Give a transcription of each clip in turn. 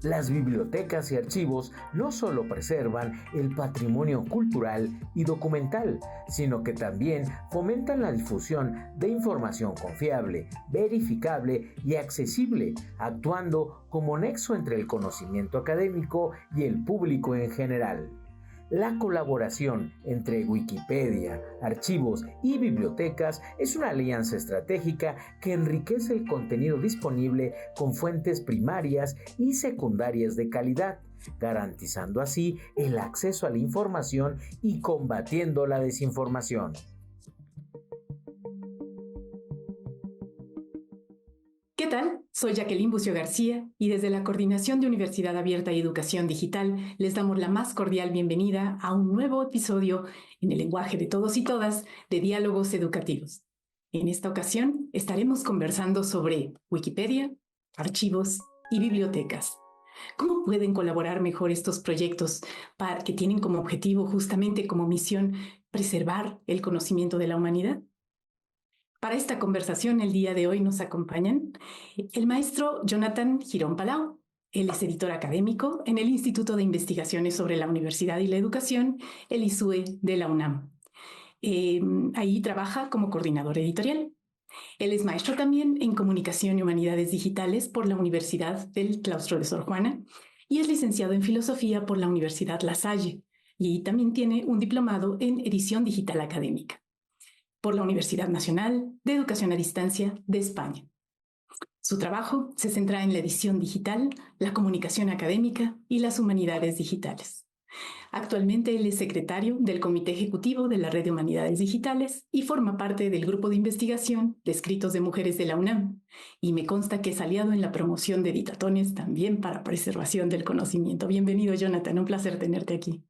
Las bibliotecas y archivos no solo preservan el patrimonio cultural y documental, sino que también fomentan la difusión de información confiable, verificable y accesible, actuando como nexo entre el conocimiento académico y el público en general. La colaboración entre Wikipedia, archivos y bibliotecas es una alianza estratégica que enriquece el contenido disponible con fuentes primarias y secundarias de calidad, garantizando así el acceso a la información y combatiendo la desinformación. ¿Qué tal? Soy Jacqueline Bucio García y desde la Coordinación de Universidad Abierta y Educación Digital les damos la más cordial bienvenida a un nuevo episodio en el lenguaje de todos y todas de Diálogos Educativos. En esta ocasión estaremos conversando sobre Wikipedia, archivos y bibliotecas. ¿Cómo pueden colaborar mejor estos proyectos que tienen como objetivo, justamente como misión, preservar el conocimiento de la humanidad? Para esta conversación el día de hoy nos acompañan el maestro Jonathan Girón Palau. Él es editor académico en el Instituto de Investigaciones sobre la Universidad y la Educación, el ISUE de la UNAM. Ahí trabaja como coordinador editorial. Él es maestro también en Comunicación y Humanidades Digitales por la Universidad del Claustro de Sor Juana y es licenciado en Filosofía por la Universidad La Salle y también tiene un diplomado en Edición Digital Académica por la Universidad Nacional de Educación a Distancia de España. Su trabajo se centra en la edición digital, la comunicación académica y las humanidades digitales. Actualmente él es secretario del Comité Ejecutivo de la Red de Humanidades Digitales y forma parte del Grupo de Investigación de Escritos de Mujeres de la UNAM, y me consta que es aliado en la promoción de editatones también para preservación del conocimiento. Bienvenido, Jonathan, un placer tenerte aquí.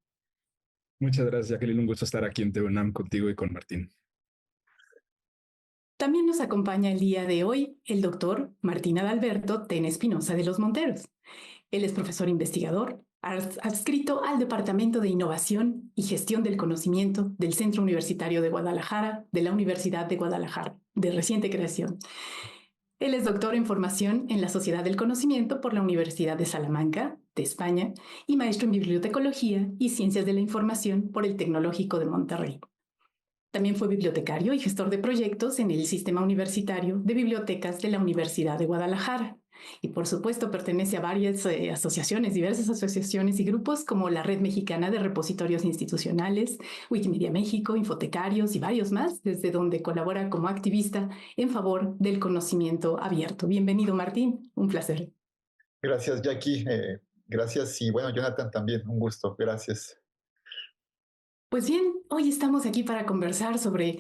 Muchas gracias, Jacqueline, un gusto estar aquí en TUNAM contigo y con Martín. También nos acompaña el día de hoy el doctor Martín Adalberto Tena Espinosa de los Monteros. Él es profesor investigador, adscrito al Departamento de Innovación y Gestión del Conocimiento del Centro Universitario de Guadalajara, de la Universidad de Guadalajara, de reciente creación. Él es doctor en formación en la Sociedad del Conocimiento por la Universidad de Salamanca, de España, y maestro en Bibliotecología y Ciencias de la Información por el Tecnológico de Monterrey. También fue bibliotecario y gestor de proyectos en el Sistema Universitario de Bibliotecas de la Universidad de Guadalajara. Y por supuesto pertenece a varias asociaciones, diversas asociaciones y grupos como la Red Mexicana de Repositorios Institucionales, Wikimedia México, Infotecarios y varios más, desde donde colabora como activista en favor del conocimiento abierto. Bienvenido, Martín, un placer. Gracias, Jackie. Gracias y bueno, Jonathan también, un gusto. Gracias. Pues bien, hoy estamos aquí para conversar sobre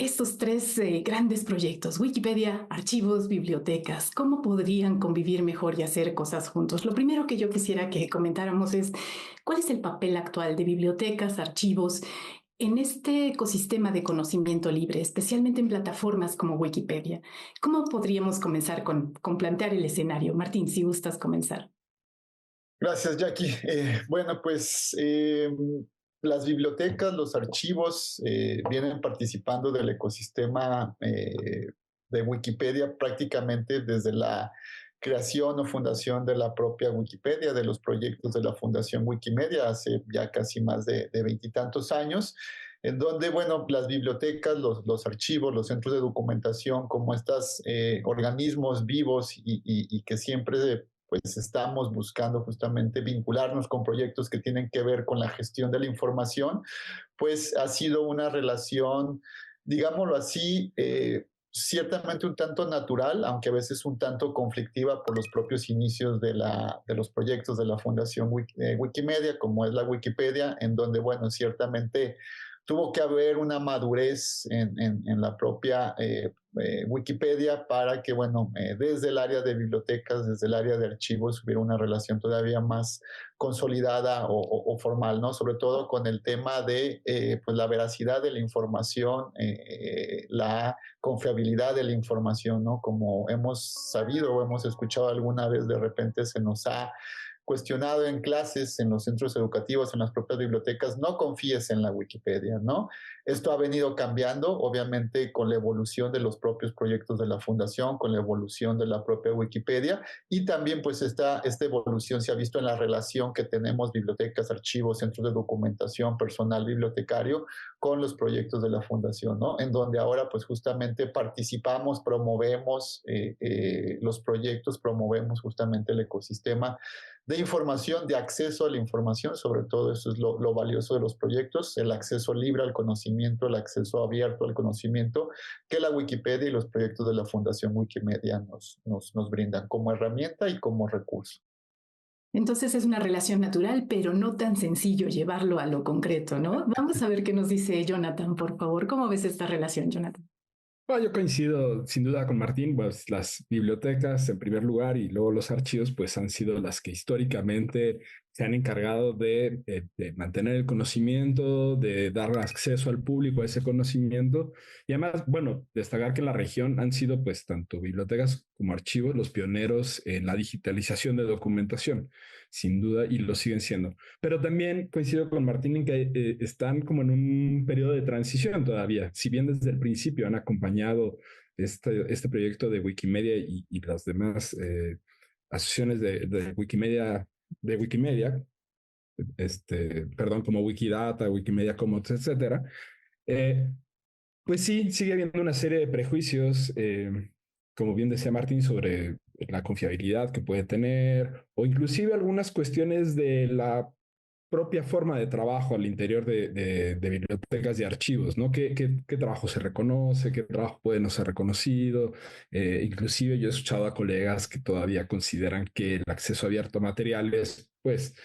estos tres grandes proyectos: Wikipedia, archivos, bibliotecas. ¿Cómo podrían convivir mejor y hacer cosas juntos? Lo primero que yo quisiera que comentáramos es ¿cuál es el papel actual de bibliotecas, archivos en este ecosistema de conocimiento libre, especialmente en plataformas como Wikipedia? ¿Cómo podríamos comenzar con plantear el escenario? Martín, si gustas comenzar. Gracias, Jackie. Bueno, pues las bibliotecas, los archivos vienen participando del ecosistema de Wikipedia prácticamente desde la creación o fundación de la propia Wikipedia, de los proyectos de la Fundación Wikimedia hace ya casi más de 20 y tantos años, en donde, bueno, las bibliotecas, los archivos, los centros de documentación, como estos organismos vivos y que siempre pues estamos buscando justamente vincularnos con proyectos que tienen que ver con la gestión de la información, pues ha sido una relación, digámoslo así, ciertamente un tanto natural, aunque a veces un tanto conflictiva por los propios inicios de los proyectos de la Fundación Wikimedia, como es la Wikipedia, en donde, bueno, ciertamente tuvo que haber una madurez en la propia Wikipedia para que, bueno, desde el área de bibliotecas, desde el área de archivos, hubiera una relación todavía más consolidada o formal, ¿no? Sobre todo con el tema de pues la veracidad de la información, la confiabilidad de la información, ¿no? Como hemos sabido o hemos escuchado alguna vez, de repente se nos ha cuestionado en clases, en los centros educativos, en las propias bibliotecas, no confíes en la Wikipedia, ¿no? Esto ha venido cambiando, obviamente, con la evolución de los propios proyectos de la Fundación, con la evolución de la propia Wikipedia, y también pues esta evolución se ha visto en la relación que tenemos bibliotecas, archivos, centros de documentación, personal bibliotecario con los proyectos de la Fundación, ¿no? En donde ahora pues justamente participamos, promovemos los proyectos, promovemos justamente el ecosistema de información, de acceso a la información, sobre todo eso es lo valioso de los proyectos, el acceso libre al conocimiento, el acceso abierto al conocimiento que la Wikipedia y los proyectos de la Fundación Wikimedia nos brindan como herramienta y como recurso. Entonces es una relación natural, pero no tan sencillo llevarlo a lo concreto, ¿no? Vamos a ver qué nos dice Jonathan, por favor. ¿Cómo ves esta relación, Jonathan? Bueno, yo coincido sin duda con Martín, pues las bibliotecas en primer lugar y luego los archivos pues han sido las que históricamente se han encargado de mantener el conocimiento, de dar acceso al público a ese conocimiento y además, bueno, destacar que en la región han sido pues tanto bibliotecas como archivos los pioneros en la digitalización de documentación, sin duda, y lo siguen siendo. Pero también coincido con Martín en que están como en un periodo de transición todavía. Si bien desde el principio han acompañado este proyecto de Wikimedia y las demás asociaciones de Wikimedia, perdón, como Wikidata, Wikimedia Commons, etcétera, eh, pues sí, sigue habiendo una serie de prejuicios, como bien decía Martín, sobre la confiabilidad que puede tener, o inclusive algunas cuestiones de la propia forma de trabajo al interior de bibliotecas y archivos, ¿no? ¿Qué trabajo se reconoce? ¿Qué trabajo puede no ser reconocido? Inclusive yo he escuchado a colegas que todavía consideran que el acceso abierto a materiales, pues,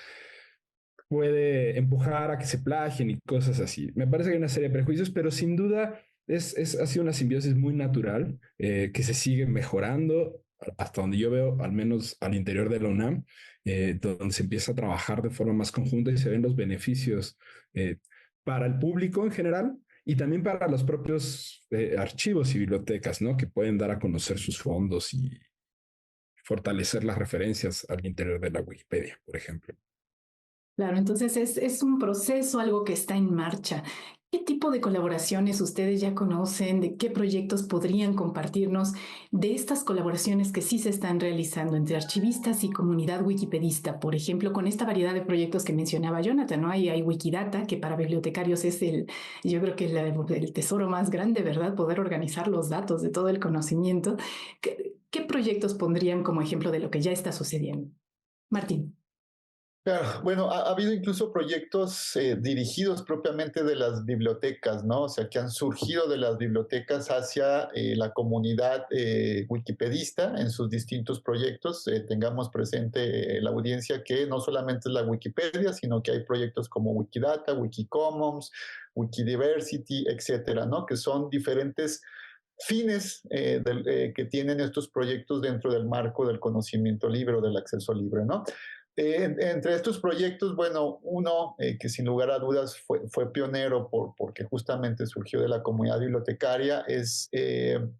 puede empujar a que se plagien y cosas así. Me parece que hay una serie de prejuicios, pero sin duda ha sido una simbiosis muy natural que se sigue mejorando hasta donde yo veo, al menos al interior de la UNAM, donde se empieza a trabajar de forma más conjunta y se ven los beneficios para el público en general y también para los propios archivos y bibliotecas, ¿no? Que pueden dar a conocer sus fondos y fortalecer las referencias al interior de la Wikipedia, por ejemplo. Claro, entonces es un proceso, algo que está en marcha. ¿Qué tipo de colaboraciones ustedes ya conocen? ¿De qué proyectos podrían compartirnos de estas colaboraciones que sí se están realizando entre archivistas y comunidad wikipedista? Por ejemplo, con esta variedad de proyectos que mencionaba Jonathan, ¿no? Hay Wikidata, que para bibliotecarios es yo creo que el tesoro más grande, ¿verdad? Poder organizar los datos de todo el conocimiento. ¿Qué proyectos pondrían como ejemplo de lo que ya está sucediendo? Martín. Claro, bueno, ha habido incluso proyectos dirigidos propiamente de las bibliotecas, ¿no? O sea, que han surgido de las bibliotecas hacia la comunidad wikipedista en sus distintos proyectos. Tengamos presente la audiencia que no solamente es la Wikipedia, sino que hay proyectos como Wikidata, Wikicommons, Wikidiversity, etcétera, ¿no? Que son diferentes fines que tienen estos proyectos dentro del marco del conocimiento libre o del acceso libre, ¿no? Entre estos proyectos, bueno, uno que sin lugar a dudas fue pionero porque justamente surgió de la comunidad bibliotecaria es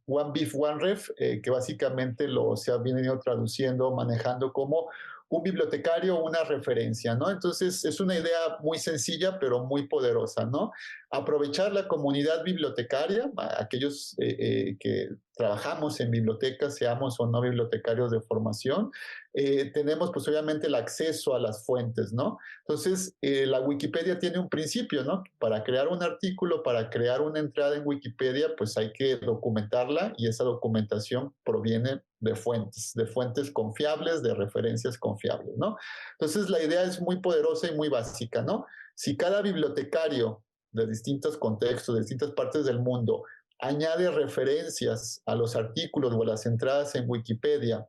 One Bif One Ref, que básicamente se ha venido traduciendo, manejando como un bibliotecario, una referencia, ¿no? Entonces es una idea muy sencilla, pero muy poderosa, ¿no? Aprovechar la comunidad bibliotecaria, aquellos que trabajamos en bibliotecas, seamos o no bibliotecarios de formación, tenemos pues obviamente el acceso a las fuentes, ¿no? Entonces, la Wikipedia tiene un principio, ¿no? Para crear un artículo, para crear una entrada en Wikipedia, pues hay que documentarla y esa documentación proviene de fuentes confiables, de referencias confiables, ¿no? Entonces, la idea es muy poderosa y muy básica, ¿no? Si cada bibliotecario de distintos contextos, de distintas partes del mundo, añade referencias a los artículos o a las entradas en Wikipedia,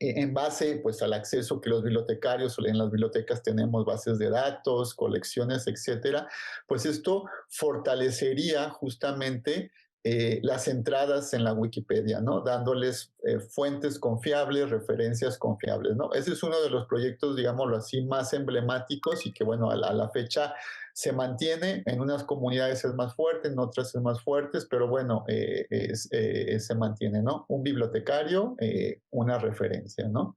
en base pues al acceso que los bibliotecarios en las bibliotecas tenemos, bases de datos, colecciones, etcétera, pues esto fortalecería justamente las entradas en la Wikipedia, ¿no? Dándoles fuentes confiables, referencias confiables, ¿no? Ese es uno de los proyectos, digámoslo así, más emblemáticos y que, bueno, a la fecha se mantiene. En unas comunidades es más fuerte, en otras es más fuerte, pero bueno, se mantiene, ¿no? Un bibliotecario, una referencia, ¿no?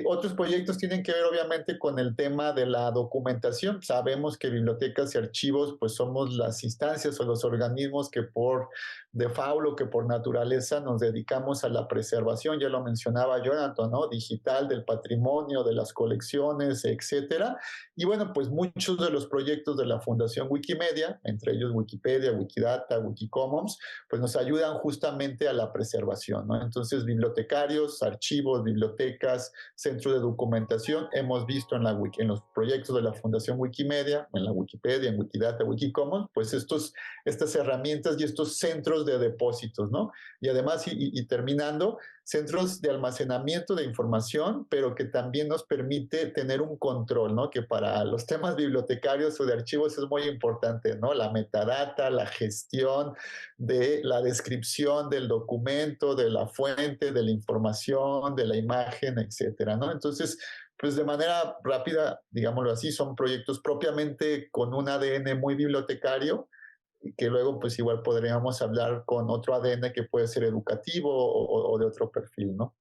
Otros proyectos tienen que ver obviamente con el tema de la documentación. Sabemos que bibliotecas y archivos pues somos las instancias o los organismos que por default o que por naturaleza nos dedicamos a la preservación, ya lo mencionaba Jonathan, ¿no? Digital, del patrimonio, de las colecciones, etcétera. Y bueno, pues muchos de los proyectos de la Fundación Wikimedia, entre ellos Wikipedia, Wikidata, Wikicommons, pues nos ayudan justamente a la preservación, ¿no? Entonces, bibliotecarios, archivos, bibliotecas, centros de documentación, hemos visto en los proyectos de la Fundación Wikimedia, en la Wikipedia, en Wikidata, Wikicommons, pues estas herramientas y estos centros de depósitos, ¿no? Y además, terminando, centros de almacenamiento de información, pero que también nos permite tener un control, ¿no? Que para los temas bibliotecarios o de archivos es muy importante, ¿no? La metadata, la gestión de la descripción del documento, de la fuente, de la información, de la imagen, etcétera, ¿no? Entonces, pues de manera rápida, digámoslo así, son proyectos propiamente con un ADN muy bibliotecario, que luego pues igual podríamos hablar con otro ADN que puede ser educativo o de otro perfil, ¿no?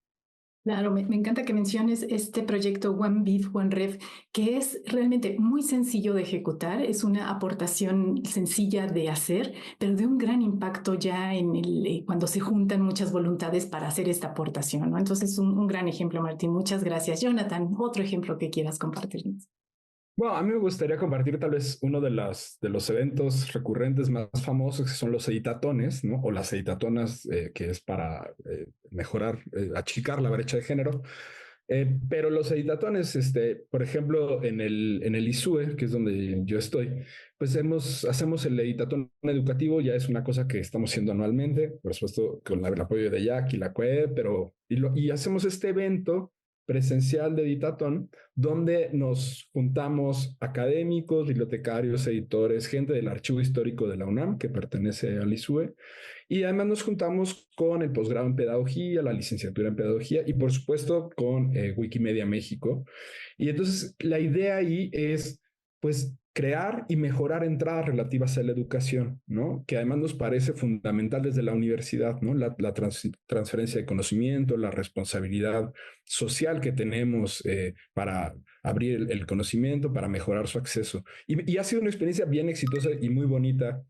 Claro, me encanta que menciones este proyecto One Bit, One Ref, que es realmente muy sencillo de ejecutar, es una aportación sencilla de hacer, pero de un gran impacto ya cuando se juntan muchas voluntades para hacer esta aportación, ¿no? Entonces, un gran ejemplo, Martín. Muchas gracias. Jonathan, otro ejemplo que quieras compartirnos. Bueno, a mí me gustaría compartir tal vez uno de los eventos recurrentes más famosos, que son los editatones, ¿no? O las editatonas, que es para mejorar, achicar la brecha de género. Pero los editatones, por ejemplo, en el ISUE, que es donde yo estoy, pues hacemos el editatón educativo, ya es una cosa que estamos haciendo anualmente, por supuesto, con el apoyo de Jack y la CUE, y hacemos este evento presencial de editatón, donde nos juntamos académicos, bibliotecarios, editores, gente del Archivo Histórico de la UNAM, que pertenece al ISUE, y además nos juntamos con el posgrado en pedagogía, la licenciatura en pedagogía y por supuesto con Wikimedia México. Y entonces la idea ahí es pues crear y mejorar entradas relativas a la educación, ¿no? Que además nos parece fundamental desde la universidad, ¿no? La transferencia de conocimiento, la responsabilidad social que tenemos para abrir el conocimiento, para mejorar su acceso. Y ha sido una experiencia bien exitosa y muy bonita.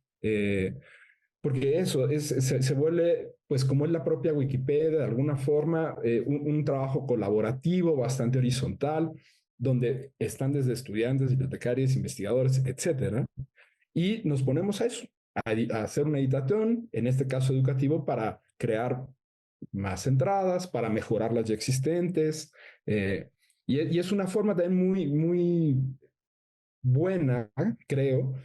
Porque eso se vuelve, pues como es la propia Wikipedia, de alguna forma, un trabajo colaborativo, bastante horizontal, donde están desde estudiantes, bibliotecarios, investigadores, etcétera, y nos ponemos a eso, a hacer una editación, en este caso educativo, para crear más entradas, para mejorar las ya existentes, y es una forma también muy, muy buena, creo,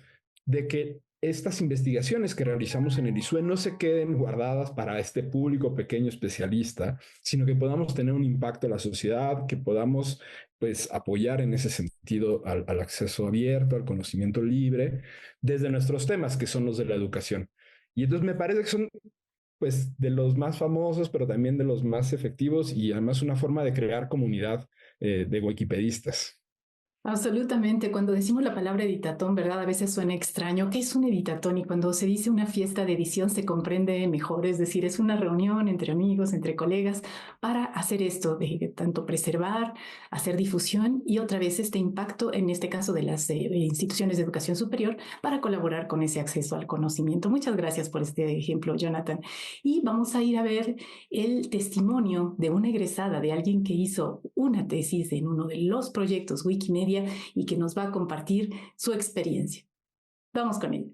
de que estas investigaciones que realizamos en el ISUE no se queden guardadas para este público pequeño especialista, sino que podamos tener un impacto en la sociedad, que podamos pues apoyar en ese sentido al acceso abierto, al conocimiento libre, desde nuestros temas, que son los de la educación. Y entonces me parece que son pues de los más famosos, pero también de los más efectivos y además una forma de crear comunidad de wikipedistas. Absolutamente. Cuando decimos la palabra editatón, ¿verdad? A veces suena extraño. ¿Qué es un editatón? Y cuando se dice una fiesta de edición se comprende mejor. Es decir, es una reunión entre amigos, entre colegas, para hacer esto, de tanto preservar, hacer difusión y otra vez este impacto, en este caso de las instituciones de educación superior, para colaborar con ese acceso al conocimiento. Muchas gracias por este ejemplo, Jonathan. Y vamos a ir a ver el testimonio de una egresada, de alguien que hizo una tesis en uno de los proyectos Wikimedia y que nos va a compartir su experiencia. Vamos con ella.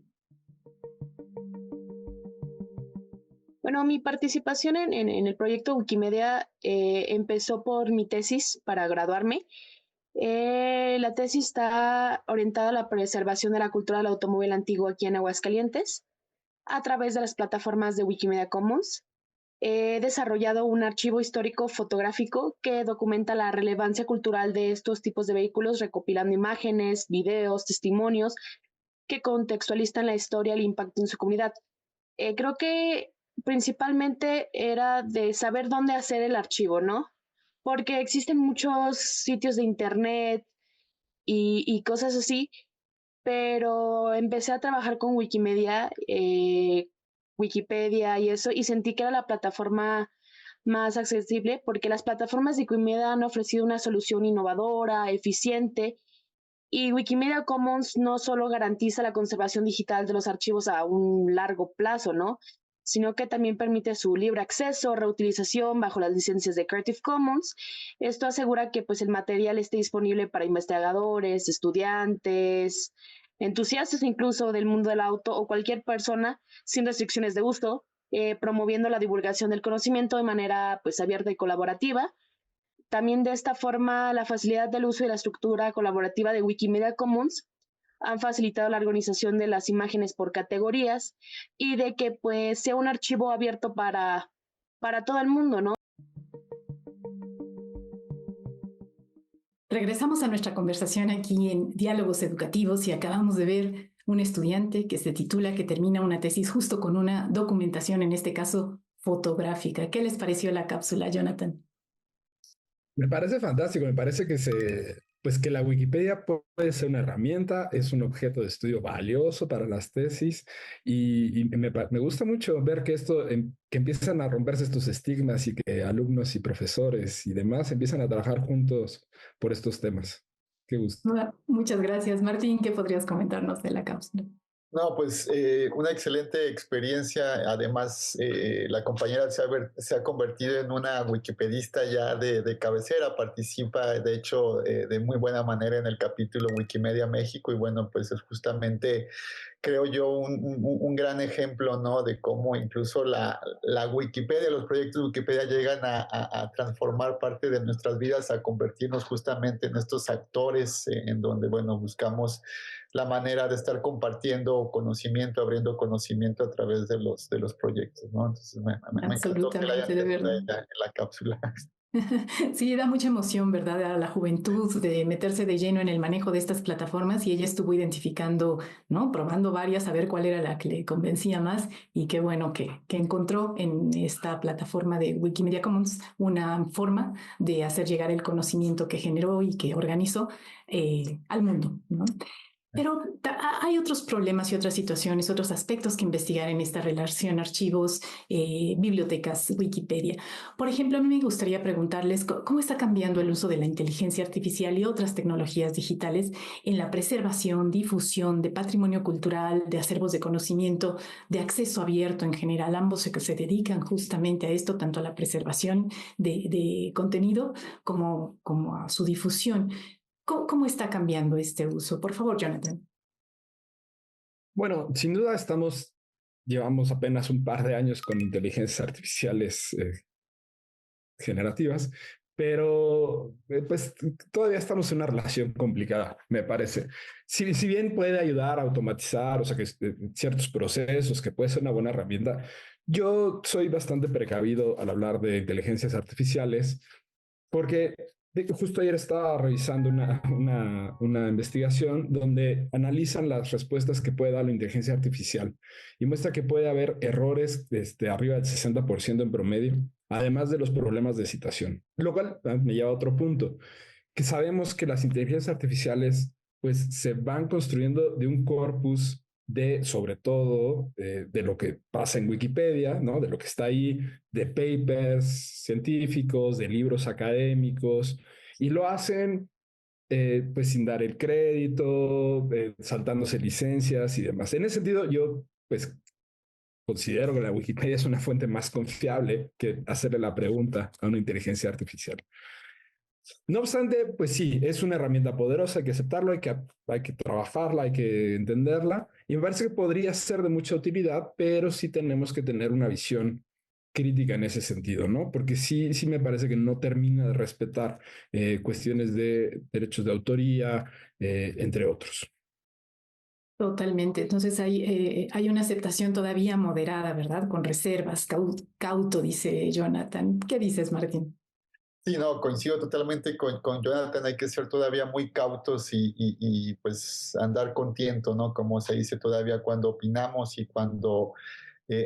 Bueno, mi participación en el proyecto Wikimedia empezó por mi tesis para graduarme. La tesis está orientada a la preservación de la cultura del automóvil antiguo aquí en Aguascalientes a través de las plataformas de Wikimedia Commons. He desarrollado un archivo histórico fotográfico que documenta la relevancia cultural de estos tipos de vehículos, recopilando imágenes, videos, testimonios que contextualizan la historia y el impacto en su comunidad. Creo que principalmente era de saber dónde hacer el archivo, ¿no? Porque existen muchos sitios de internet y cosas así, pero empecé a trabajar con Wikimedia, Wikipedia y eso, y sentí que era la plataforma más accesible, porque las plataformas de Wikimedia han ofrecido una solución innovadora, eficiente, y Wikimedia Commons no solo garantiza la conservación digital de los archivos a un largo plazo, ¿no? Sino que también permite su libre acceso, reutilización bajo las licencias de Creative Commons. Esto asegura que pues, el material esté disponible para investigadores, estudiantes, entusiastas incluso del mundo del auto o cualquier persona sin restricciones de uso, promoviendo la divulgación del conocimiento de manera pues, abierta y colaborativa. También de esta forma, la facilidad del uso y la estructura colaborativa de Wikimedia Commons han facilitado la organización de las imágenes por categorías y de que pues sea un archivo abierto para todo el mundo, ¿no? Regresamos a nuestra conversación aquí en Diálogos Educativos y acabamos de ver un estudiante que se titula, que termina una tesis justo con una documentación, en este caso fotográfica. ¿Qué les pareció la cápsula, Jonathan? Me parece fantástico, me parece que pues que la Wikipedia puede ser una herramienta, es un objeto de estudio valioso para las tesis y me gusta mucho ver que que empiezan a romperse estos estigmas y que alumnos y profesores y demás empiezan a trabajar juntos por estos temas. Qué gusto. Muchas gracias. Martín, ¿qué podrías comentarnos de la cápsula? No, pues una excelente experiencia. Además, la compañera se ha convertido en una wikipedista ya de cabecera. Participa, de hecho, de muy buena manera en el capítulo Wikimedia México. Y bueno, pues es justamente, creo yo, un gran ejemplo, ¿no? De cómo incluso la Wikipedia, los proyectos de Wikipedia llegan a transformar parte de nuestras vidas, a convertirnos justamente en estos actores en donde, bueno, buscamos la manera de estar compartiendo conocimiento, abriendo conocimiento a través de los proyectos, ¿no? Entonces me encantó que la hayan tenido en la cápsula. Sí, da mucha emoción, ¿verdad? A la juventud de meterse de lleno en el manejo de estas plataformas y ella estuvo identificando, ¿no? Probando varias a ver cuál era la que le convencía más y qué bueno que encontró en esta plataforma de Wikimedia Commons una forma de hacer llegar el conocimiento que generó y que organizó al mundo, ¿no? Pero hay otros problemas y otras situaciones, otros aspectos que investigar en esta relación archivos, bibliotecas, Wikipedia. Por ejemplo, a mí me gustaría preguntarles cómo está cambiando el uso de la inteligencia artificial y otras tecnologías digitales en la preservación, difusión de patrimonio cultural, de acervos de conocimiento, de acceso abierto en general. Ambos se dedican justamente a esto, tanto a la preservación de contenido como a su difusión. ¿Cómo está cambiando este uso? Por favor, Jonathan. Bueno, sin duda llevamos apenas un par de años con inteligencias artificiales generativas, pero pues todavía estamos en una relación complicada, me parece. Si bien puede ayudar a automatizar, o sea, que ciertos procesos, que puede ser una buena herramienta, yo soy bastante precavido al hablar de inteligencias artificiales porque justo ayer estaba revisando una investigación donde analizan las respuestas que puede dar la inteligencia artificial y muestra que puede haber errores arriba del 60% en promedio, además de los problemas de citación. Lo cual me lleva a otro punto, que sabemos que las inteligencias artificiales pues se van construyendo de un corpus sobre todo, de lo que pasa en Wikipedia, ¿no? De lo que está ahí, de papers científicos, de libros académicos, y lo hacen pues sin dar el crédito, saltándose licencias y demás. En ese sentido, yo pues considero que la Wikipedia es una fuente más confiable que hacerle la pregunta a una inteligencia artificial. No obstante, pues sí, es una herramienta poderosa, hay que aceptarlo, hay que trabajarla, hay que entenderla, y me parece que podría ser de mucha utilidad, pero sí tenemos que tener una visión crítica en ese sentido, ¿no? Porque sí me parece que no termina de respetar cuestiones de derechos de autoría, entre otros. Totalmente. Entonces hay una aceptación todavía moderada, ¿verdad? Con reservas, cauto, dice Jonathan. ¿Qué dices, Martín? Sí, no, coincido totalmente con Jonathan. Hay que ser todavía muy cautos y pues andar con tiento, ¿no? Como se dice todavía cuando opinamos y cuando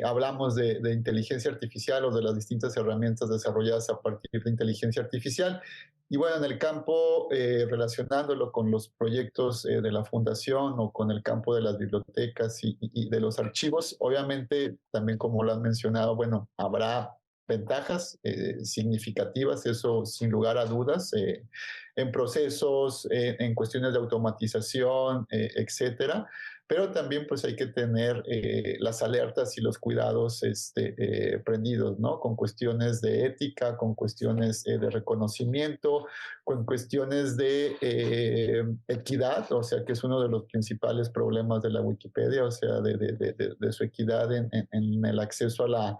hablamos de inteligencia artificial o de las distintas herramientas desarrolladas a partir de inteligencia artificial. Y bueno, en el campo, relacionándolo con los proyectos de la fundación o con el campo de las bibliotecas y de los archivos, obviamente, también como lo han mencionado, bueno, habrá ventajas significativas, eso sin lugar a dudas, en procesos, en cuestiones de automatización, etcétera. Pero también pues hay que tener las alertas y los cuidados prendidos, ¿no? Con cuestiones de ética, con cuestiones de reconocimiento, con cuestiones de equidad, o sea, que es uno de los principales problemas de la Wikipedia, o sea, de su equidad en el acceso a la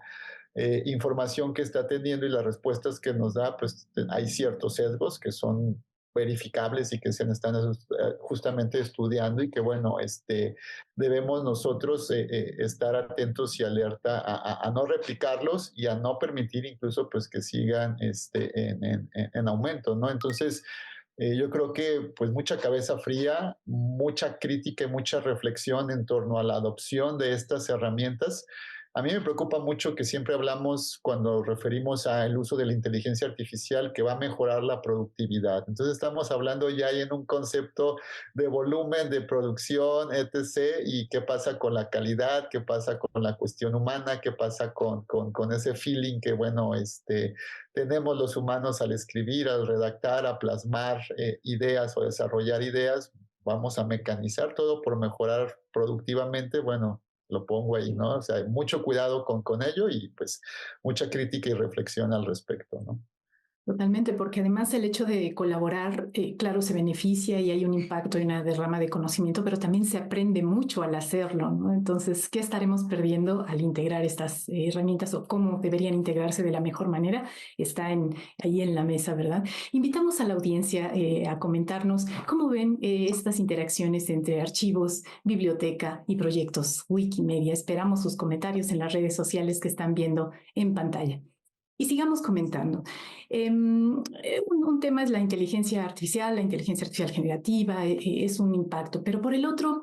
información que está teniendo y las respuestas que nos da, pues hay ciertos sesgos que son verificables y que se están justamente estudiando y que, bueno, debemos nosotros estar atentos y alerta a no replicarlos y a no permitir incluso pues que sigan en aumento, ¿no? Entonces, yo creo que pues mucha cabeza fría, mucha crítica y mucha reflexión en torno a la adopción de estas herramientas. A mí me preocupa mucho que siempre hablamos cuando referimos al uso de la inteligencia artificial que va a mejorar la productividad. Entonces estamos hablando ya en un concepto de volumen, de producción, etc. Y qué pasa con la calidad, qué pasa con la cuestión humana, qué pasa con ese feeling que, bueno, tenemos los humanos al escribir, al redactar, a plasmar ideas o desarrollar ideas. Vamos a mecanizar todo por mejorar productivamente. Bueno, lo pongo ahí, ¿no? O sea, mucho cuidado con ello y pues mucha crítica y reflexión al respecto, ¿no? Totalmente, porque además el hecho de colaborar, claro, se beneficia y hay un impacto y una derrama de conocimiento, pero también se aprende mucho al hacerlo, ¿no? Entonces, ¿qué estaremos perdiendo al integrar estas herramientas o cómo deberían integrarse de la mejor manera? Está ahí en la mesa, ¿verdad? Invitamos a la audiencia a comentarnos cómo ven estas interacciones entre archivos, biblioteca y proyectos Wikimedia. Esperamos sus comentarios en las redes sociales que están viendo en pantalla. Y sigamos comentando. Un tema es la inteligencia artificial generativa, es un impacto, pero por el otro,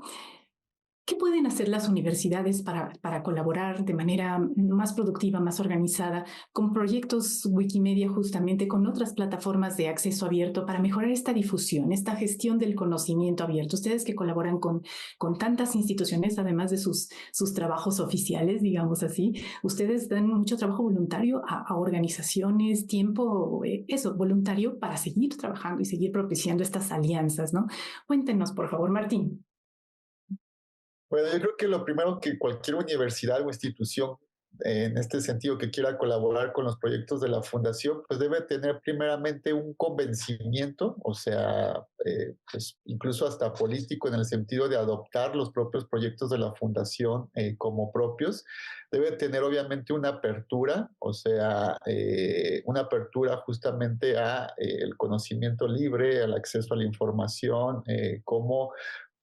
¿qué pueden hacer las universidades para colaborar de manera más productiva, más organizada, con proyectos Wikimedia, justamente con otras plataformas de acceso abierto para mejorar esta difusión, esta gestión del conocimiento abierto? Ustedes que colaboran con tantas instituciones, además de sus trabajos oficiales, digamos así, ustedes dan mucho trabajo voluntario a organizaciones, tiempo, eso, voluntario para seguir trabajando y seguir propiciando estas alianzas, ¿no? Cuéntenos, por favor, Martín. Bueno, yo creo que lo primero que cualquier universidad o institución en este sentido que quiera colaborar con los proyectos de la fundación, pues debe tener primeramente un convencimiento, o sea, pues incluso hasta político en el sentido de adoptar los propios proyectos de la fundación como propios. Debe tener obviamente una apertura, o sea, una apertura justamente a el conocimiento libre, al acceso a la información, como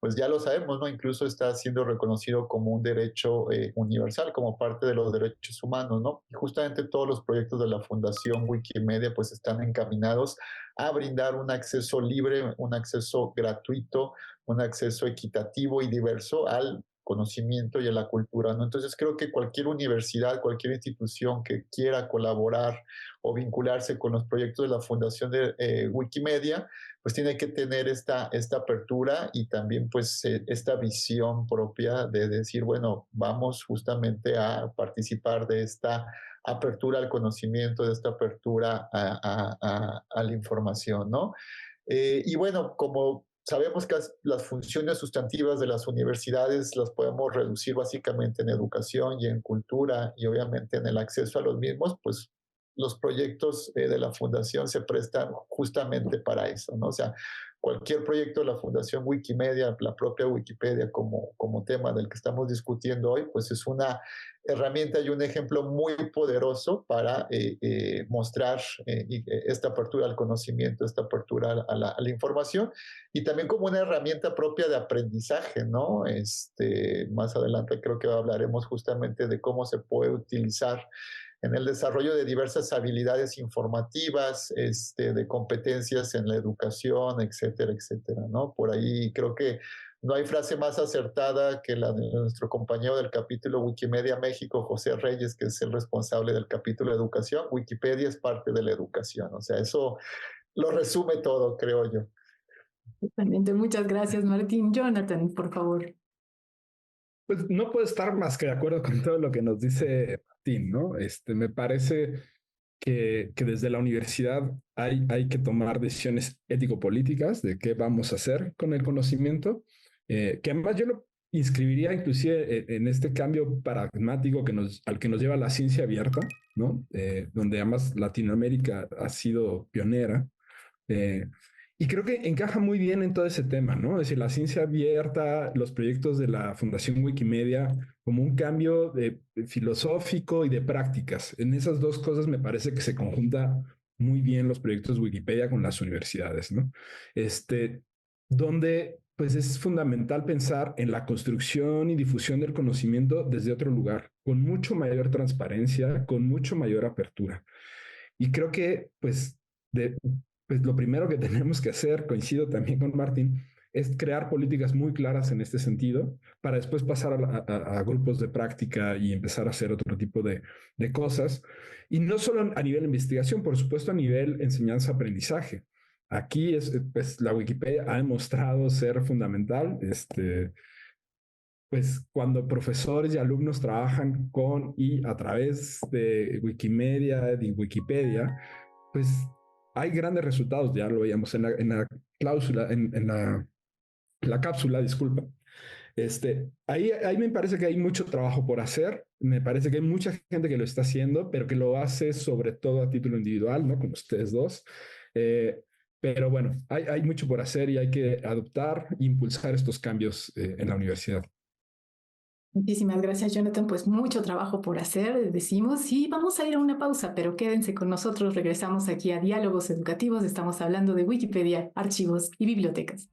pues ya lo sabemos, ¿no? Incluso está siendo reconocido como un derecho universal, como parte de los derechos humanos, ¿no? Y justamente todos los proyectos de la Fundación Wikimedia pues están encaminados a brindar un acceso libre, un acceso gratuito, un acceso equitativo y diverso al conocimiento y a la cultura, ¿no? Entonces creo que cualquier universidad, cualquier institución que quiera colaborar o vincularse con los proyectos de la Fundación de Wikimedia, pues tiene que tener esta apertura y también pues esta visión propia de decir, bueno, vamos justamente a participar de esta apertura al conocimiento, de esta apertura a la información, ¿no? Y bueno, como sabemos que las funciones sustantivas de las universidades las podemos reducir básicamente en educación y en cultura y obviamente en el acceso a los mismos, pues los proyectos de la fundación se prestan justamente para eso, ¿no? O sea, cualquier proyecto de la Fundación Wikimedia, la propia Wikipedia como tema del que estamos discutiendo hoy, pues es una herramienta y un ejemplo muy poderoso para mostrar esta apertura al conocimiento, esta apertura a la información y también como una herramienta propia de aprendizaje, ¿no? Más adelante creo que hablaremos justamente de cómo se puede utilizar en el desarrollo de diversas habilidades informativas, de competencias en la educación, etcétera, etcétera, ¿no? Por ahí creo que no hay frase más acertada que la de nuestro compañero del capítulo Wikimedia México, José Reyes, que es el responsable del capítulo de educación. Wikipedia es parte de la educación, o sea, eso lo resume todo, creo yo. Totalmente. Muchas gracias, Martín. Jonathan, por favor. Pues no puedo estar más que de acuerdo con todo lo que nos dice Martín, ¿no? Me parece que desde la universidad hay que tomar decisiones ético-políticas de qué vamos a hacer con el conocimiento, que además yo lo inscribiría inclusive en este cambio paradigmático al que nos lleva la ciencia abierta, ¿no? Donde además Latinoamérica ha sido pionera. Eh, y creo que encaja muy bien en todo ese tema, ¿no? Es decir, la ciencia abierta, los proyectos de la Fundación Wikimedia, como un cambio filosófico y de prácticas. En esas dos cosas me parece que se conjunta muy bien los proyectos Wikipedia con las universidades, ¿no? Donde pues es fundamental pensar en la construcción y difusión del conocimiento desde otro lugar, con mucho mayor transparencia, con mucho mayor apertura. Y creo que de, pues lo primero que tenemos que hacer, coincido también con Martín, es crear políticas muy claras en este sentido para después pasar a grupos de práctica y empezar a hacer otro tipo de cosas. Y no solo a nivel de investigación, por supuesto a nivel enseñanza-aprendizaje. Aquí pues, la Wikipedia ha demostrado ser fundamental. Pues cuando profesores y alumnos trabajan con y a través de Wikimedia, de Wikipedia, pues hay grandes resultados, ya lo veíamos en la cláusula, en la cápsula, disculpa. Ahí me parece que hay mucho trabajo por hacer, me parece que hay mucha gente que lo está haciendo, pero que lo hace sobre todo a título individual, ¿no? Como ustedes dos. Pero bueno, hay mucho por hacer y hay que adoptar e impulsar estos cambios en la universidad. Muchísimas gracias, Jonathan. Pues mucho trabajo por hacer, decimos, y vamos a ir a una pausa, pero quédense con nosotros. Regresamos aquí a Diálogos Educativos. Estamos hablando de Wikipedia, archivos y bibliotecas.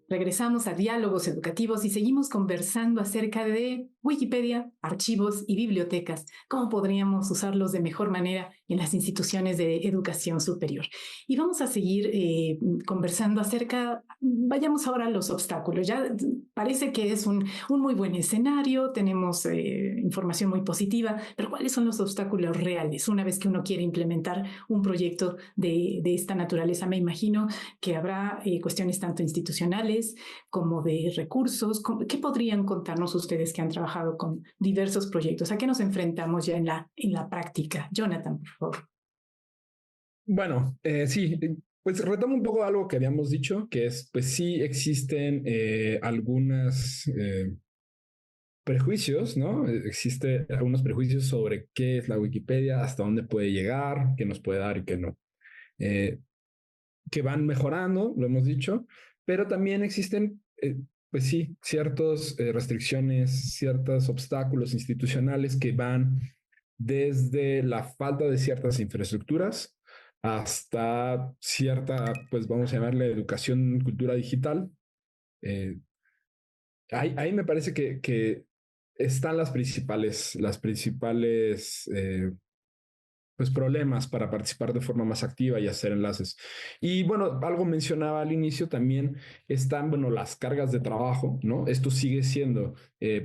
Regresamos a Diálogos Educativos y seguimos conversando acerca de Wikipedia, archivos y bibliotecas, cómo podríamos usarlos de mejor manera en las instituciones de educación superior. Y vamos a seguir conversando acerca, vayamos ahora a los obstáculos. Ya parece que es un muy buen escenario, tenemos información muy positiva, pero ¿cuáles son los obstáculos reales una vez que uno quiere implementar un proyecto de esta naturaleza? Me imagino que habrá cuestiones tanto institucionales como de recursos. ¿Qué podrían contarnos ustedes que han trabajado con diversos proyectos? ¿A qué nos enfrentamos ya en la práctica? Jonathan, por favor. Bueno, sí, pues retomo un poco algo que habíamos dicho, que es, pues sí existen algunos prejuicios, ¿no? Existen algunos prejuicios sobre qué es la Wikipedia, hasta dónde puede llegar, qué nos puede dar y qué no. Que van mejorando, lo hemos dicho, pero también existen, pues sí, ciertas restricciones, ciertos obstáculos institucionales que van desde la falta de ciertas infraestructuras hasta cierta, pues vamos a llamarle educación, cultura digital. Ahí me parece que están las principales pues problemas para participar de forma más activa y hacer enlaces. Y bueno, algo mencionaba al inicio también están, bueno, las cargas de trabajo, ¿no? Esto sigue siendo,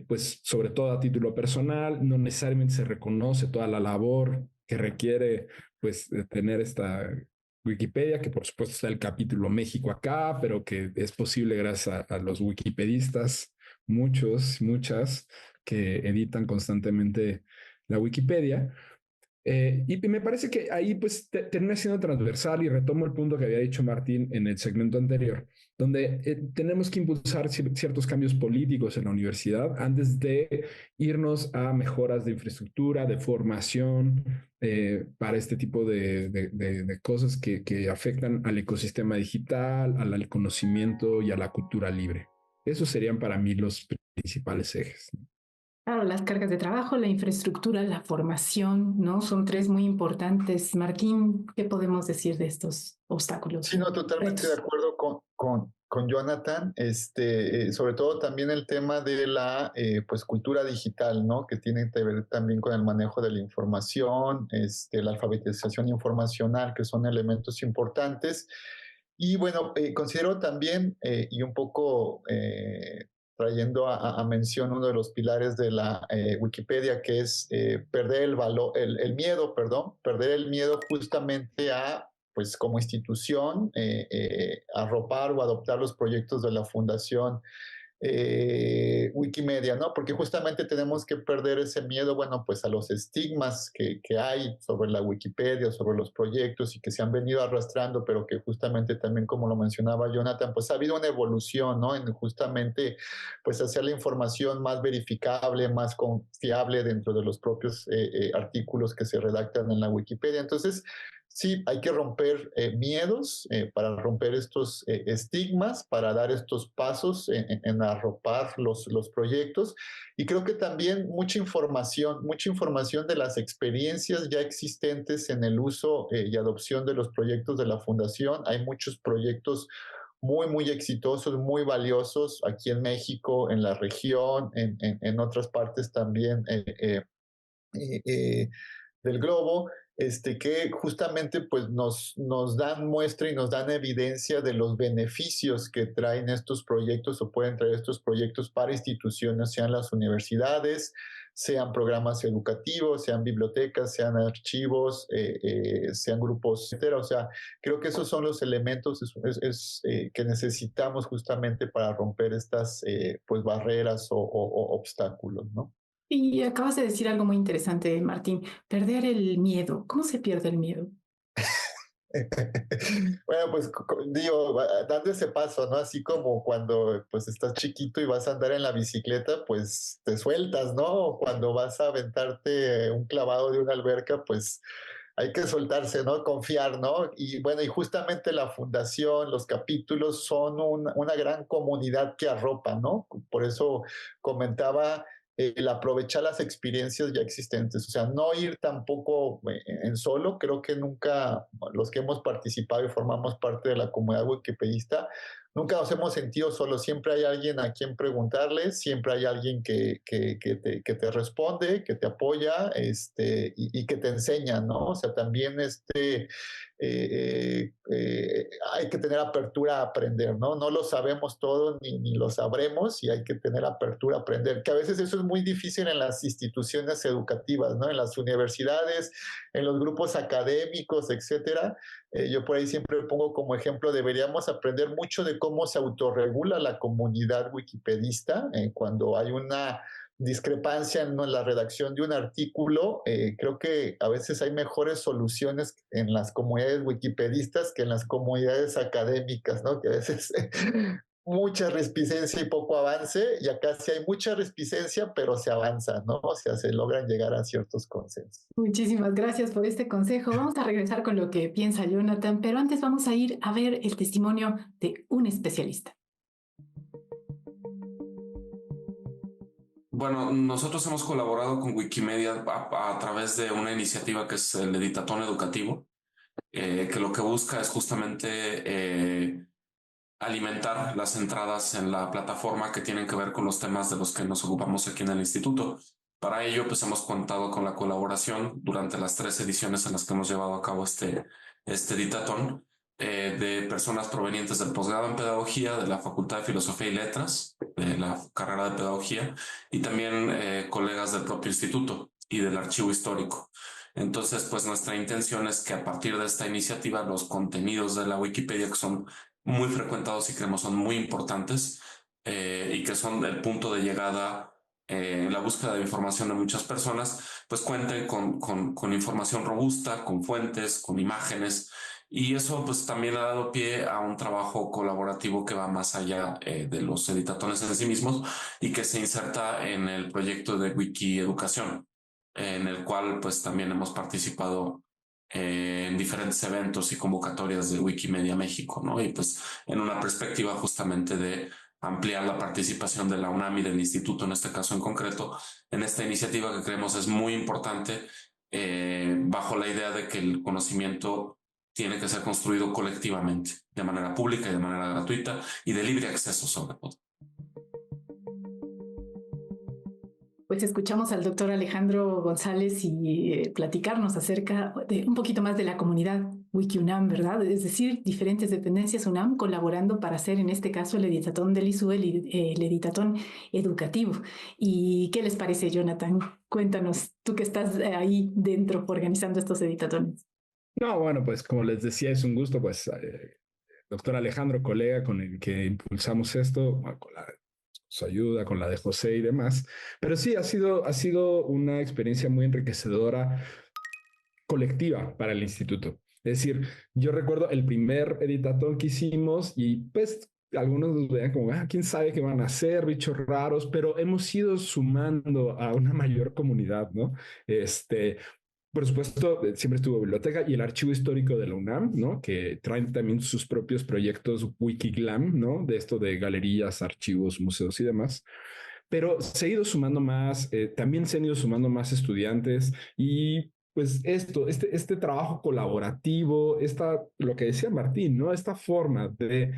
pues, sobre todo a título personal, no necesariamente se reconoce toda la labor que requiere, pues, tener esta Wikipedia, que por supuesto está el capítulo México acá, pero que es posible gracias a los wikipedistas, muchas, que editan constantemente la Wikipedia. Y me parece que ahí pues termina siendo transversal y retomo el punto que había dicho Martín en el segmento anterior, donde tenemos que impulsar ciertos cambios políticos en la universidad antes de irnos a mejoras de infraestructura, de formación para este tipo de cosas que afectan al ecosistema digital, al conocimiento y a la cultura libre. Esos serían para mí los principales ejes. Claro, las cargas de trabajo, la infraestructura, la formación, ¿no? Son tres muy importantes. Martín, ¿qué podemos decir de estos obstáculos Sí, o no, totalmente de retos? acuerdo con Jonathan. Sobre todo también el tema de la pues cultura digital, ¿no? Que tiene que ver también con el manejo de la información, la alfabetización informacional, que son elementos importantes. Y bueno, considero también, y un poco trayendo a mención uno de los pilares de la Wikipedia, que es perder el valor, el miedo, perdón, perder el miedo justamente a pues como institución, arropar o adoptar los proyectos de la fundación Wikimedia, ¿no? Porque justamente tenemos que perder ese miedo, bueno, pues a los estigmas que hay sobre la Wikipedia, sobre los proyectos y que se han venido arrastrando, pero que justamente también, como lo mencionaba Jonathan, pues ha habido una evolución, ¿no? En justamente, pues hacer la información más verificable, más confiable dentro de los propios artículos que se redactan en la Wikipedia. Entonces, sí, hay que romper miedos para romper estos estigmas, para dar estos pasos en arropar los proyectos. Y creo que también mucha información de las experiencias ya existentes en el uso y adopción de los proyectos de la Fundación. Hay muchos proyectos muy exitosos, muy valiosos aquí en México, en la región, en otras partes también del globo, que justamente pues nos dan muestra y nos dan evidencia de los beneficios que traen estos proyectos o pueden traer estos proyectos para instituciones, sean las universidades, sean programas educativos, sean bibliotecas, sean archivos, sean grupos, etcétera. O sea, creo que esos son los elementos que necesitamos justamente para romper estas pues barreras o obstáculos, ¿no? Y acabas de decir algo muy interesante, Martín, perder el miedo. ¿Cómo se pierde el miedo? Bueno, pues digo, dando ese paso, ¿no? Así como cuando pues estás chiquito y vas a andar en la bicicleta, pues te sueltas, ¿no? O cuando vas a aventarte un clavado de una alberca, pues hay que soltarse, ¿no? Confiar, ¿no? Y bueno, y justamente la fundación, los capítulos son una gran comunidad que arropa, ¿no? Por eso comentaba el aprovechar las experiencias ya existentes, o sea, no ir tampoco en solo, creo que nunca los que hemos participado y formamos parte de la comunidad wikipedista, nunca nos hemos sentido solos, siempre hay alguien a quien preguntarle, siempre hay alguien que te responde, que te apoya y que te enseña, ¿no? O sea, también hay que tener apertura a aprender, ¿no? No lo sabemos todo ni lo sabremos y hay que tener apertura a aprender, que a veces eso es muy difícil en las instituciones educativas, ¿no? En las universidades, en los grupos académicos, etcétera. Yo por ahí siempre pongo como ejemplo, deberíamos aprender mucho de cómo se autorregula la comunidad wikipedista cuando hay una discrepancia en la redacción de un artículo. Creo que a veces hay mejores soluciones en las comunidades wikipedistas que en las comunidades académicas, ¿no? Que a veces mucha respicencia y poco avance, y acá sí hay mucha respicencia, pero se avanza, ¿no? O sea, se logran llegar a ciertos consensos. Muchísimas gracias por este consejo. Vamos a regresar con lo que piensa Jonathan, pero antes vamos a ir a ver el testimonio de un especialista. Bueno, nosotros hemos colaborado con Wikimedia a través de una iniciativa que es el Editatón Educativo, que lo que busca es justamente alimentar las entradas en la plataforma que tienen que ver con los temas de los que nos ocupamos aquí en el instituto. Para ello, pues hemos contado con la colaboración durante las 3 ediciones en las que hemos llevado a cabo este editatón, de personas provenientes del posgrado en Pedagogía, de la Facultad de Filosofía y Letras, de la carrera de Pedagogía, y también colegas del propio instituto y del Archivo Histórico. Entonces, pues nuestra intención es que a partir de esta iniciativa los contenidos de la Wikipedia, que son muy frecuentados y creemos son muy importantes y que son el punto de llegada en la búsqueda de información de muchas personas, pues cuenten con información robusta, con fuentes, con imágenes, y eso pues también ha dado pie a un trabajo colaborativo que va más allá de los editatones en sí mismos y que se inserta en el proyecto de Wiki Educación, en el cual pues también hemos participado en diferentes eventos y convocatorias de Wikimedia México, ¿no? Y pues en una perspectiva justamente de ampliar la participación de la UNAM y del instituto, en este caso en concreto, en esta iniciativa que creemos es muy importante, bajo la idea de que el conocimiento tiene que ser construido colectivamente, de manera pública y de manera gratuita y de libre acceso sobre todo. Pues escuchamos al doctor Alejandro González y platicarnos acerca de un poquito más de la comunidad WikiUNAM, ¿verdad? Es decir, diferentes dependencias UNAM colaborando para hacer, en este caso, el editatón del ISU, el editatón educativo. ¿Y qué les parece, Jonathan? Cuéntanos, tú que estás ahí dentro organizando estos editatones. No, bueno, pues como les decía, es un gusto, pues, doctor Alejandro, colega con el que impulsamos esto, con su ayuda, con la de José y demás. Pero sí, ha sido una experiencia muy enriquecedora colectiva para el instituto. Es decir, yo recuerdo el primer editatón que hicimos y pues algunos nos veían como, quién sabe qué van a hacer, bichos raros, pero hemos ido sumando a una mayor comunidad, ¿no? Por supuesto, siempre estuvo biblioteca y el archivo histórico de la UNAM, ¿no? Que traen también sus propios proyectos Wikiglam, ¿no? De esto de galerías, archivos, museos y demás. Pero se ha ido sumando más, también se han ido sumando más estudiantes y pues este trabajo colaborativo, lo que decía Martín, ¿no? Esta forma de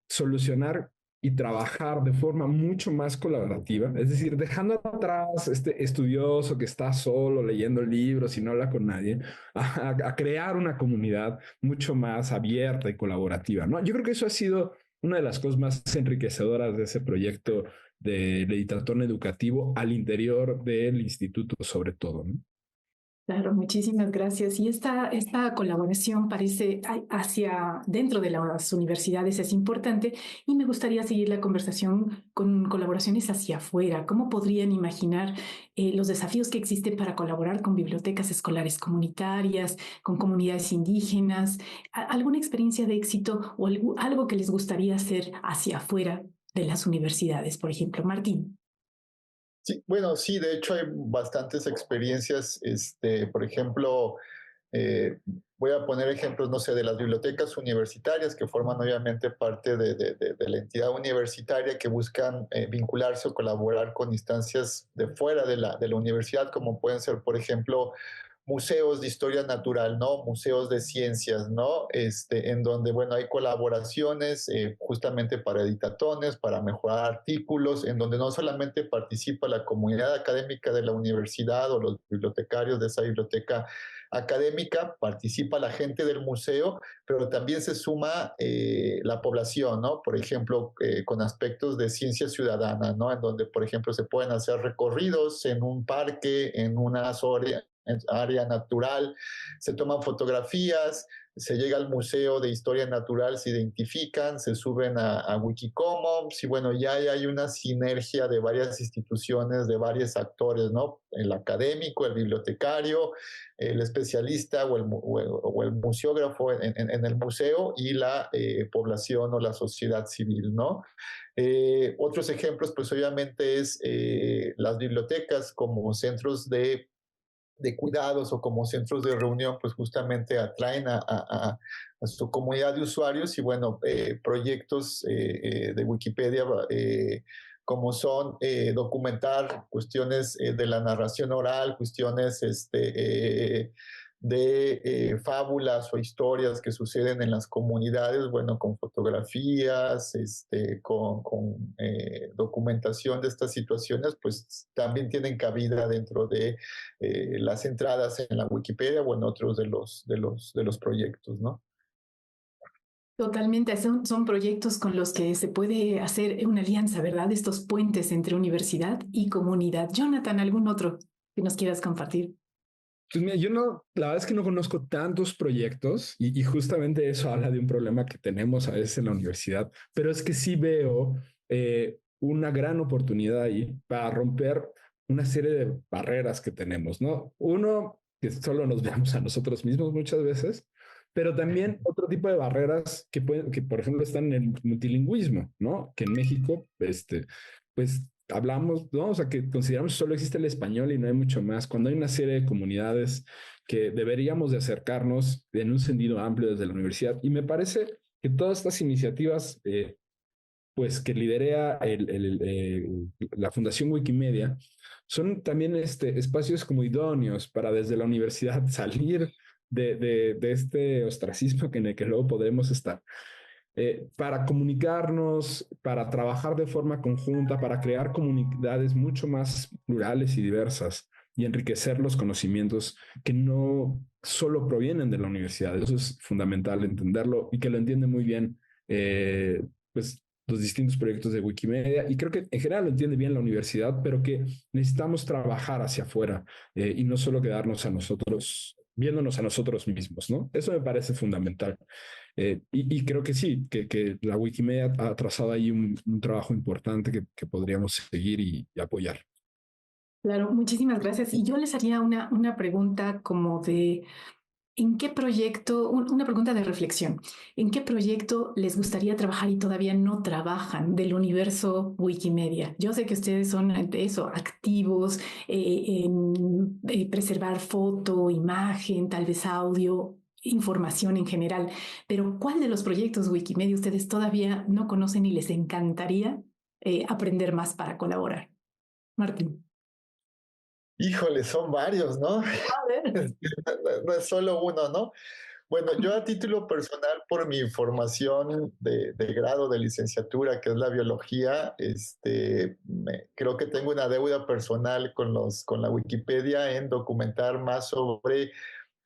solucionar y trabajar de forma mucho más colaborativa, es decir, dejando atrás este estudioso que está solo leyendo libros y no habla con nadie, a crear una comunidad mucho más abierta y colaborativa, ¿no? Yo creo que eso ha sido una de las cosas más enriquecedoras de ese proyecto del editatón educativo al interior del instituto, sobre todo, ¿no? Claro, muchísimas gracias. Y esta colaboración parece hacia dentro de las universidades es importante y me gustaría seguir la conversación con colaboraciones hacia afuera. ¿Cómo podrían imaginar los desafíos que existen para colaborar con bibliotecas escolares comunitarias, con comunidades indígenas? ¿Alguna experiencia de éxito o algo que les gustaría hacer hacia afuera de las universidades, por ejemplo? Martín. Sí, bueno, sí, de hecho hay bastantes experiencias, por ejemplo, eh, voy a poner ejemplos, no sé, de las bibliotecas universitarias que forman obviamente parte de la entidad universitaria que buscan vincularse o colaborar con instancias de fuera de la universidad, como pueden ser, por ejemplo, museos de historia natural, ¿no? Museos de ciencias, ¿no? En donde, bueno, hay colaboraciones justamente para editatones, para mejorar artículos, en donde no solamente participa la comunidad académica de la universidad o los bibliotecarios de esa biblioteca académica, participa la gente del museo, pero también se suma la población, ¿no? Por ejemplo, con aspectos de ciencia ciudadana, ¿no? En donde, por ejemplo, se pueden hacer recorridos en un parque, en una área natural, se toman fotografías, se llega al Museo de Historia Natural, se identifican, se suben a Wikicommons y bueno, ya hay una sinergia de varias instituciones, de varios actores, ¿no? El académico, el bibliotecario, el especialista o el museógrafo en el museo y la población o la sociedad civil, ¿no? Otros ejemplos, pues obviamente es las bibliotecas como centros de cuidados o como centros de reunión, pues justamente atraen a su comunidad de usuarios y bueno, proyectos de Wikipedia como son documentar cuestiones de la narración oral, cuestiones de fábulas o historias que suceden en las comunidades, bueno, con fotografías, con documentación de estas situaciones, pues también tienen cabida dentro de las entradas en la Wikipedia o en otros de los proyectos, ¿no? Totalmente, son proyectos con los que se puede hacer una alianza, ¿verdad? Estos puentes entre universidad y comunidad. Jonathan, ¿algún otro que nos quieras compartir? Pues mira, la verdad es que no conozco tantos proyectos y justamente eso habla de un problema que tenemos a veces en la universidad, pero es que sí veo una gran oportunidad ahí para romper una serie de barreras que tenemos, ¿no? Uno, que solo nos veamos a nosotros mismos muchas veces, pero también otro tipo de barreras que por ejemplo, están en el multilingüismo, ¿no? Que en México, pues hablamos, ¿no? O sea, que consideramos que solo existe el español y no hay mucho más, cuando hay una serie de comunidades que deberíamos de acercarnos en un sentido amplio desde la universidad. Y me parece que todas estas iniciativas pues que lidera la Fundación Wikimedia, son también espacios como idóneos para desde la universidad salir de este ostracismo en el que luego podremos estar, para comunicarnos, para trabajar de forma conjunta, para crear comunidades mucho más plurales y diversas y enriquecer los conocimientos que no solo provienen de la universidad. Eso es fundamental entenderlo y que lo entiende muy bien, pues, los distintos proyectos de Wikimedia, y creo que en general lo entiende bien la universidad, pero que necesitamos trabajar hacia afuera, y no solo quedarnos a nosotros, viéndonos a nosotros mismos, ¿no? Eso me parece fundamental. Y creo que sí, que la Wikimedia ha trazado ahí un trabajo importante que podríamos seguir y apoyar. Claro, muchísimas gracias. Y yo les haría una pregunta como de, ¿en qué proyecto, una pregunta de reflexión, ¿en qué proyecto les gustaría trabajar y todavía no trabajan del universo Wikimedia? Yo sé que ustedes son de eso, activos en preservar foto, imagen, tal vez audio, información en general, pero ¿cuál de los proyectos Wikimedia ustedes todavía no conocen y les encantaría aprender más para colaborar? Martín. Híjole, son varios, ¿no? A ver. No es solo uno, ¿no? Bueno, yo a título personal, por mi formación de grado de licenciatura, que es la biología, creo que tengo una deuda personal con la Wikipedia en documentar más sobre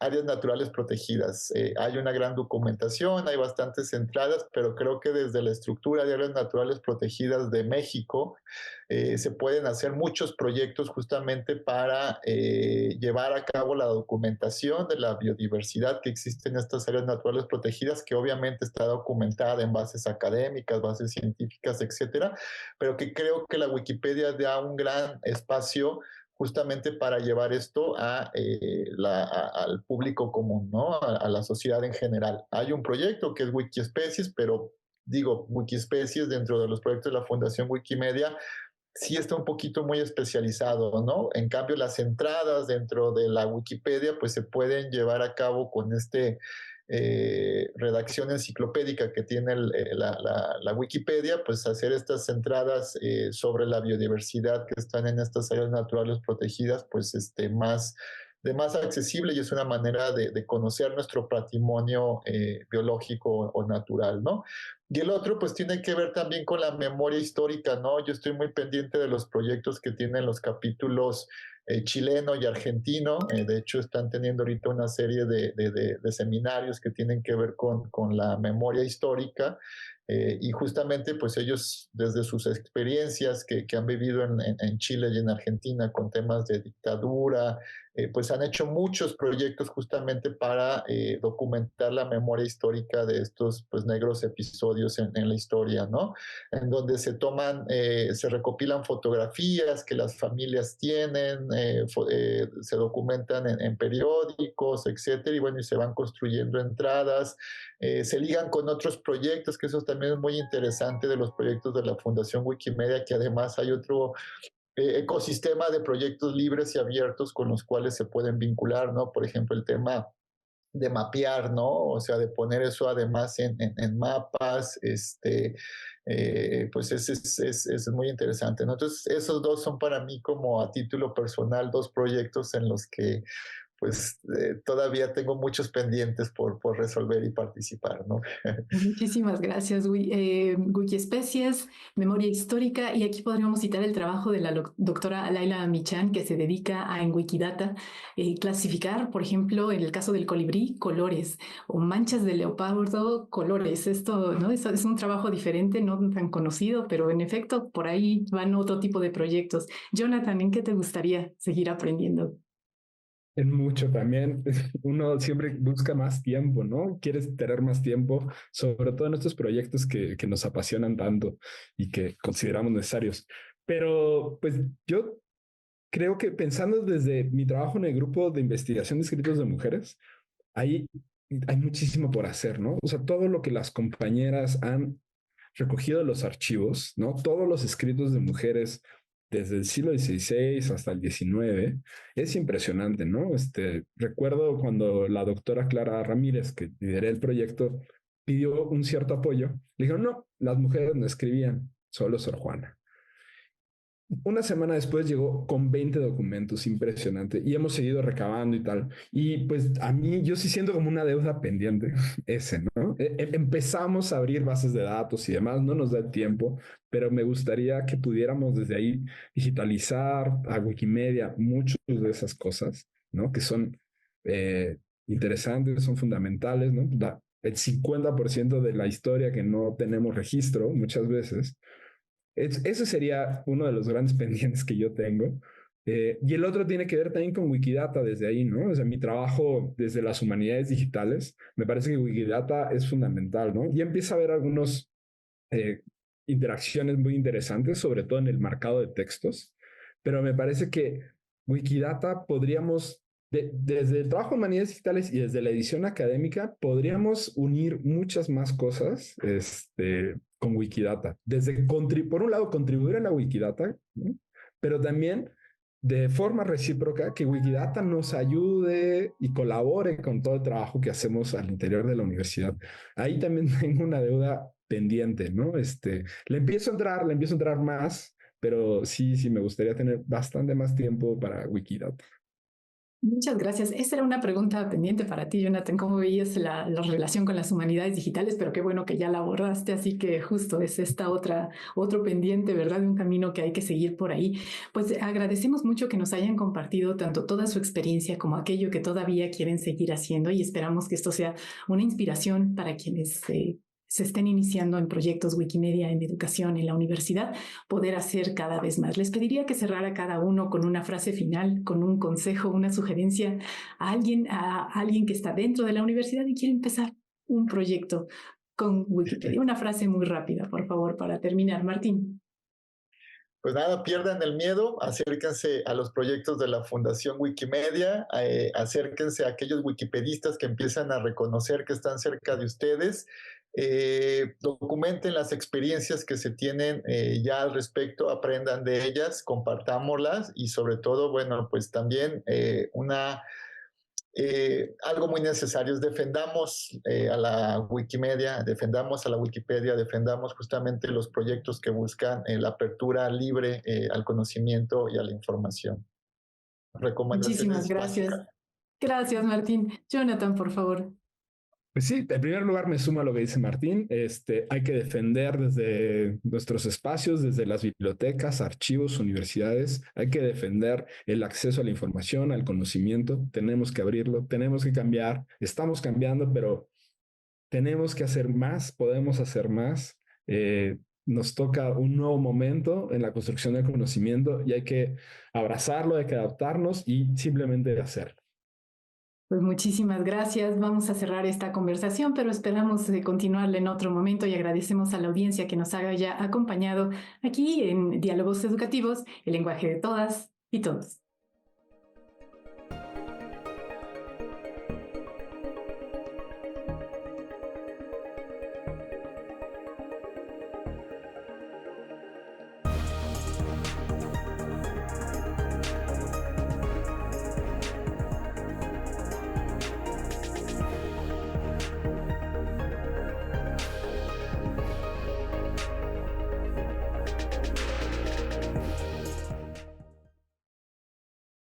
áreas naturales protegidas. Hay una gran documentación, hay bastantes entradas, pero creo que desde la estructura de áreas naturales protegidas de México se pueden hacer muchos proyectos justamente para llevar a cabo la documentación de la biodiversidad que existe en estas áreas naturales protegidas, que obviamente está documentada en bases académicas, bases científicas, etcétera, pero que creo que la Wikipedia da un gran espacio justamente para llevar esto al público común, ¿no? A la sociedad en general. Hay un proyecto que es Wikiespecies, pero digo, Wikiespecies dentro de los proyectos de la Fundación Wikimedia sí está un poquito muy especializado, ¿no? En cambio, las entradas dentro de la Wikipedia pues se pueden llevar a cabo con redacción enciclopédica que tiene la Wikipedia, pues hacer estas entradas sobre la biodiversidad que están en estas áreas naturales protegidas, pues más accesible, y es una manera de conocer nuestro patrimonio biológico o natural, ¿no? Y el otro, pues tiene que ver también con la memoria histórica, ¿no? Yo estoy muy pendiente de los proyectos que tienen los capítulos chileno y argentino. De hecho, están teniendo ahorita una serie de seminarios que tienen que ver con la memoria histórica. Y justamente, pues ellos, desde sus experiencias que han vivido en Chile y en Argentina con temas de dictadura, pues han hecho muchos proyectos justamente para documentar la memoria histórica de estos pues negros episodios en la historia, ¿no? En donde se recopilan fotografías que las familias tienen, se documentan en periódicos, etcétera, y bueno, y se van construyendo entradas, se ligan con otros proyectos, que eso también es muy interesante de los proyectos de la Fundación Wikimedia, que además hay otro ecosistema de proyectos libres y abiertos con los cuales se pueden vincular, ¿no? Por ejemplo, el tema de mapear, ¿no? O sea, de poner eso además en mapas, pues es muy interesante, ¿no? Entonces, esos dos son para mí como a título personal dos proyectos en los que pues todavía tengo muchos pendientes por resolver y participar, ¿no? Muchísimas gracias, Wikiespecies, Memoria Histórica, y aquí podríamos citar el trabajo de la doctora Laila Michan, que se dedica a en Wikidata clasificar, por ejemplo, en el caso del colibrí, colores, o manchas de leopardo, colores. Esto, ¿no? Es un trabajo diferente, no tan conocido, pero en efecto, por ahí van otro tipo de proyectos. Jonathan, ¿en qué te gustaría seguir aprendiendo? En mucho también, uno siempre busca más tiempo, ¿no? Quieres tener más tiempo, sobre todo en estos proyectos que nos apasionan tanto y que consideramos necesarios. Pero pues yo creo que pensando desde mi trabajo en el grupo de investigación de escritos de mujeres, ahí hay muchísimo por hacer, ¿no? O sea, todo lo que las compañeras han recogido de los archivos, ¿no? Todos los escritos de mujeres desde el siglo XVI hasta el XIX, es impresionante, ¿no? Recuerdo cuando la doctora Clara Ramírez, que lideré el proyecto, pidió un cierto apoyo. Le dijeron, no, las mujeres no escribían, solo Sor Juana. Una semana después llegó con 20 documentos, impresionante, y hemos seguido recabando y tal. Y pues a mí, yo sí siento como una deuda pendiente ese, ¿no? Empezamos a abrir bases de datos y demás, no nos da el tiempo, pero me gustaría que pudiéramos desde ahí digitalizar a Wikimedia muchas de esas cosas, ¿no? Que son interesantes, son fundamentales, ¿no? El 50% de la historia que no tenemos registro muchas veces. Ese sería uno de los grandes pendientes que yo tengo. Y el otro tiene que ver también con Wikidata desde ahí, ¿no? O sea, mi trabajo desde las humanidades digitales, me parece que Wikidata es fundamental, ¿no? Y empieza a haber algunas interacciones muy interesantes, sobre todo en el marcado de textos, pero me parece que Wikidata podríamos, desde el trabajo de humanidades digitales y desde la edición académica, podríamos unir muchas más cosas, con Wikidata. Por un lado, contribuir a la Wikidata, ¿no? Pero también de forma recíproca que Wikidata nos ayude y colabore con todo el trabajo que hacemos al interior de la universidad. Ahí también tengo una deuda pendiente, ¿no? Le empiezo a entrar más, pero sí, me gustaría tener bastante más tiempo para Wikidata. Muchas gracias. Esa era una pregunta pendiente para ti, Jonathan. ¿Cómo veías la relación con las humanidades digitales? Pero qué bueno que ya la abordaste, así que justo es otro pendiente, ¿verdad? De un camino que hay que seguir por ahí. Pues agradecemos mucho que nos hayan compartido tanto toda su experiencia como aquello que todavía quieren seguir haciendo y esperamos que esto sea una inspiración para quienes se estén iniciando en proyectos Wikimedia en educación en la universidad, poder hacer cada vez más. Les pediría que cerrara cada uno con una frase final, con un consejo, una sugerencia a alguien que está dentro de la universidad y quiere empezar un proyecto con Wikipedia. Una frase muy rápida, por favor, para terminar. Martín. Pues nada, pierdan el miedo, acérquense a los proyectos de la Fundación Wikimedia, acérquense a aquellos wikipedistas que empiezan a reconocer que están cerca de ustedes, documenten las experiencias que se tienen ya al respecto, aprendan de ellas, compartámoslas y sobre todo, bueno, pues también algo muy necesario es defendamos a la Wikimedia, defendamos a la Wikipedia, defendamos justamente los proyectos que buscan la apertura libre al conocimiento y a la información. Muchísimas gracias. Básicas. Gracias, Martín. Jonathan, por favor. Pues sí, en primer lugar me sumo a lo que dice Martín. Hay que defender desde nuestros espacios, desde las bibliotecas, archivos, universidades. Hay que defender el acceso a la información, al conocimiento. Tenemos que abrirlo, tenemos que cambiar. Estamos cambiando, pero tenemos que hacer más, podemos hacer más. Nos toca un nuevo momento en la construcción del conocimiento y hay que abrazarlo, hay que adaptarnos y simplemente hacerlo. Pues muchísimas gracias. Vamos a cerrar esta conversación, pero esperamos continuarla en otro momento y agradecemos a la audiencia que nos haya acompañado aquí en Diálogos Educativos, el lenguaje de todas y todos.